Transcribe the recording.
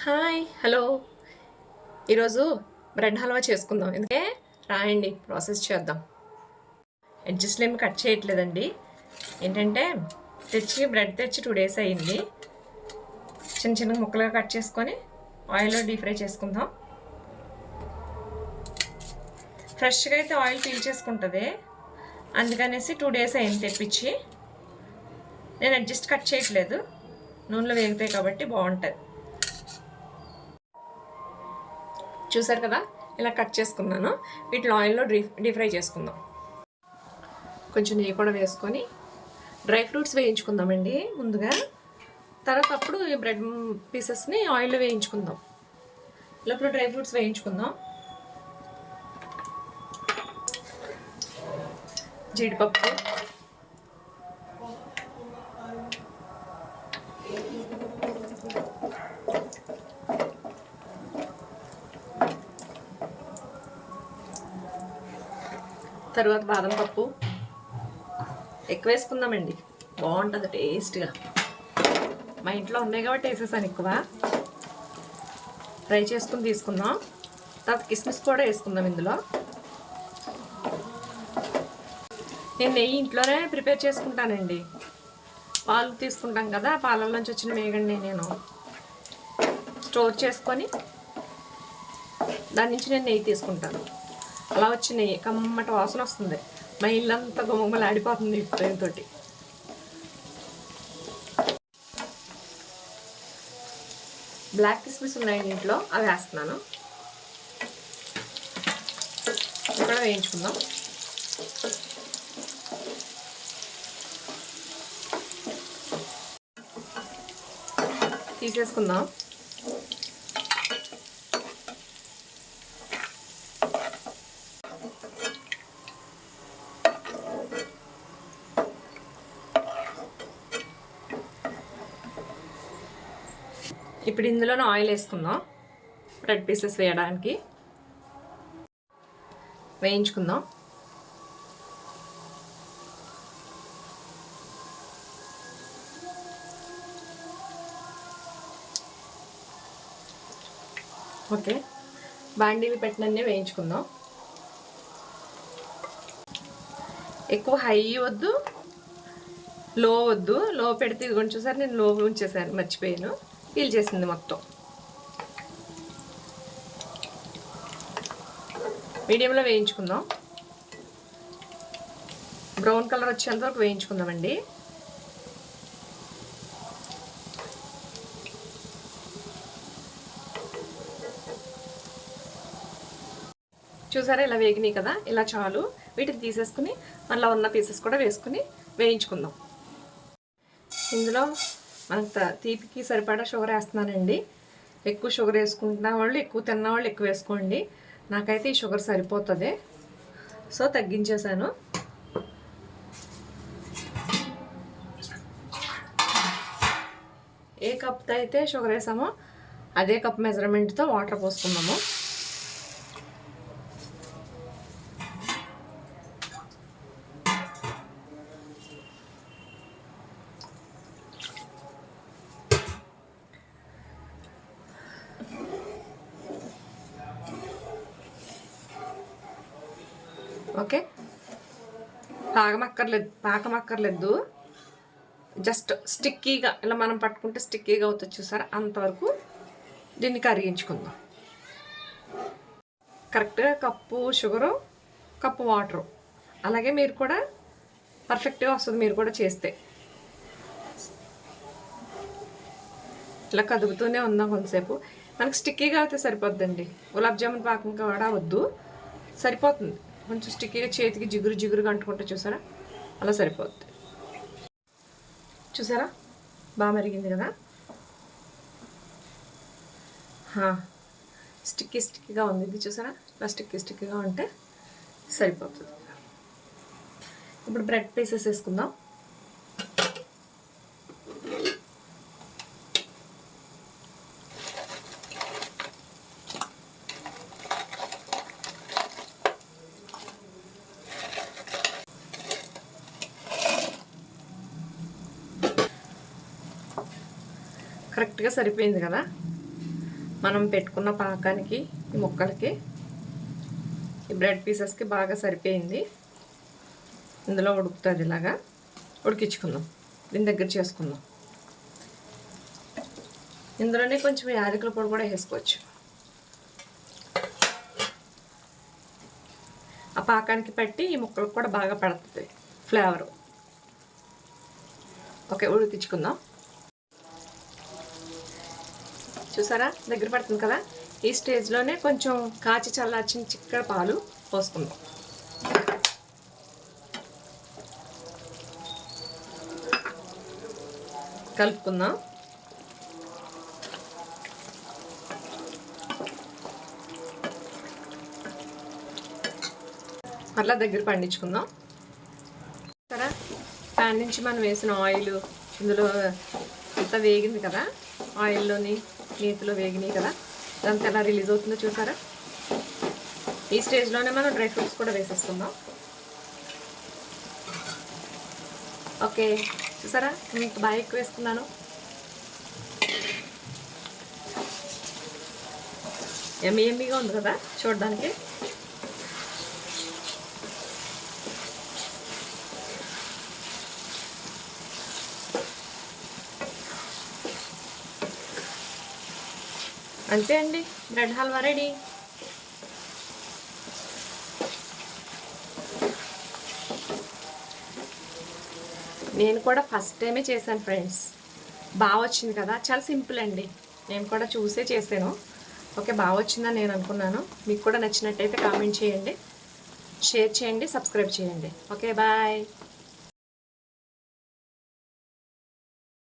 Hi hello ఈరోజు bread halwa చేసుకుందాం. ఎందుకే రాయండి ప్రాసెస్ చేద్దాం. అడ్జస్ట్లు ఏమి కట్ చేయట్లేదండి. ఏంటంటే బ్రెడ్ తెచ్చి 2 days అయ్యింది. చిన్న చిన్న ముక్కలుగా కట్ చేసుకొని ఆయిల్లో డీప్ ఫ్రై చేసుకుందాం. ఫ్రెష్గా అయితే ఆయిల్ పీల్చేసుకుంటుంది, అందుకనేసి 2 days అయింది తెప్పించి. నేను అడ్జస్ట్ కట్ చేయట్లేదు, నూనెలో వేగుతాయి కాబట్టి బాగుంటుంది. చూసారు కదా, ఇలా కట్ చేసుకున్నాను. వీటిని ఆయిల్లో డీప్ ఫ్రై చేసుకుందాం. కొంచెం నెయ్యి కూడా వేసుకొని డ్రై ఫ్రూట్స్ వేయించుకుందామండి ముందుగా. తర్వాత అప్పుడు ఈ బ్రెడ్ పీసెస్ని ఆయిల్లో వేయించుకుందాం. లోపల డ్రై ఫ్రూట్స్ వేయించుకుందాం. జీడిపప్పు, తర్వాత బాదం పప్పు ఎక్కువ వేసుకుందామండి, బాగుంటుంది టేస్ట్గా. మా ఇంట్లో ఉన్నాయి కాబట్టి వేసేసాను ఎక్కువ. ఫ్రై చేసుకుని తీసుకుందాం. తర్వాత కిస్మిస్ కూడా వేసుకుందాం ఇందులో. నేను నెయ్యి ఇంట్లోనే ప్రిపేర్ చేసుకుంటానండి. పాలు తీసుకుంటాం కదా, పాలల నుంచి వచ్చిన మేగండి నేను స్టోర్ చేసుకొని దాని నుంచి నేను నెయ్యి తీసుకుంటాను. అలా వచ్చి నెయ్యి కమ్మటి వాసన వస్తుంది. మా ఇల్లంతా గుమ్మలు ఆడిపోతుంది ఫ్లేమ్తో. బ్లాక్ కిస్మిస్ ఉన్నాయండి ఇంట్లో, అవి వేస్తున్నాను. ఇక్కడ వేయించుకుందాం. తీసేసుకుందాం. ఇప్పుడు ఇందులోనే ఆయిల్ వేసుకుందాం. బ్రెడ్ పీసెస్ వేయడానికి వేయించుకుందాం. ఓకే, బాండీవి పెట్టినన్నే వేయించుకుందాం. ఎక్కువ హై వద్దు, లో వద్దు. లో పెడితే ఇది కొంచెం సార్ నేను లో ఉంచేసాను, మర్చిపోయాను. పీల్ చేసింది మొత్తం. మీడియంలో వేయించుకుందాం. బ్రౌన్ కలర్ వచ్చేంత వరకు వేయించుకుందామండి. చూసారా, ఇలా వేగినాయి కదా, ఇలా చాలు. వీటిని తీసేసుకుని మళ్ళీ ఉన్న పీసెస్ కూడా వేసుకుని వేయించుకుందాం. ఇందులో మనకు తీపికి సరిపడా షుగర్ వేస్తున్నానండి. ఎక్కువ షుగర్ వేసుకుంటున్న వాళ్ళు, ఎక్కువ తిన్న వాళ్ళు ఎక్కువ వేసుకోండి. నాకైతే ఈ షుగర్ సరిపోతుంది, సో తగ్గించేసాను. ఏ కప్తో అయితే షుగర్ వేసామో అదే కప్ మెజర్మెంట్తో వాటర్ పోసుకున్నాము. ఓకే, పాకమక్కర్లేదు. జస్ట్ స్టిక్కీగా ఇలా మనం పట్టుకుంటే స్టిక్కీగా అవుతుంది, చూసారా? అంతవరకు దీన్ని కరిగించుకుందాం. కరెక్ట్గా కప్పు షుగరు, కప్పు వాటరు. అలాగే మీరు కూడా పర్ఫెక్ట్గా వస్తుంది మీరు కూడా చేస్తే. ఇలా కదుపుతూనే ఉందాం కొంతసేపు. మనకు స్టిక్కీగా అయితే సరిపోద్దండి. గులాబ్ జామున్ పాకం కూడా వద్దు, సరిపోతుంది. కొంచెం స్టిక్కీగా చేతికి జిగురుగా అంటుకుంటే చూసారా, అలా సరిపోద్ది. చూసారా, బాగా మరిగింది కదా. స్టిక్కీగా ఉంది ఇది, చూసారా? ఇలా స్టిక్కీగా ఉంటే సరిపోతుంది. ఇప్పుడు బ్రెడ్ పీసెస్ వేసుకుందాం. కరెక్ట్గా సరిపోయింది కదా. మనం పెట్టుకున్న పాకానికి ఈ ముక్కలకి ఈ బ్రెడ్ పీసెస్కి బాగా సరిపోయింది. ఇందులో ఉడుకుతుంది, ఇలాగా ఉడికించుకుందాం. దీని దగ్గర చేసుకుందాం. ఇందులోనే కొంచెం యాలకుల పొడి కూడా వేసుకోవచ్చు. ఆ పాకానికి పట్టి ఈ ముక్కలకు కూడా బాగా పడుతుంది ఫ్లేవరు. ఓకే, ఉడికించుకుందాం. చూసారా దగ్గర పడుతుంది కదా. ఈ స్టేజ్లోనే కొంచెం కాచి చల్లార్చిన చిక్కటి పాలు పోసుకుందాం. కలుపుకుందాం. అట్లా దగ్గర పండించుకుందాం. సరే, ప్యాన్ నుంచి మనం వేసిన ఆయిల్ ఇందులో అంతా వేగింది కదా. ఆయిల్లోని నేతిలో వేగినాయి కదా, అదంతా ఎలా రిలీజ్ అవుతుందో చూసారా. ఈ స్టేజ్లోనే మనం డ్రై ఫ్రూట్స్ కూడా వేసేసుకుందాం. ఓకే, చూసారా మీకు బాగా ఎక్కువ వేసుకున్నాను. ఎమ్మీగా ఉంది కదా చూడడానికి. అంతే అండి, బ్రెడ్ హల్వా రెడీ. నేను కూడా ఫస్ట్ టైమే చేశాను ఫ్రెండ్స్. బాగా వచ్చింది కదా, చాలా సింపుల్ అండి. నేను కూడా చూసే చేశాను. ఓకే, బాగా వచ్చిందని నేను అనుకున్నాను. మీకు కూడా నచ్చినట్టయితే కామెంట్ చేయండి, షేర్ చేయండి, సబ్స్క్రైబ్ చేయండి. Okay, bye.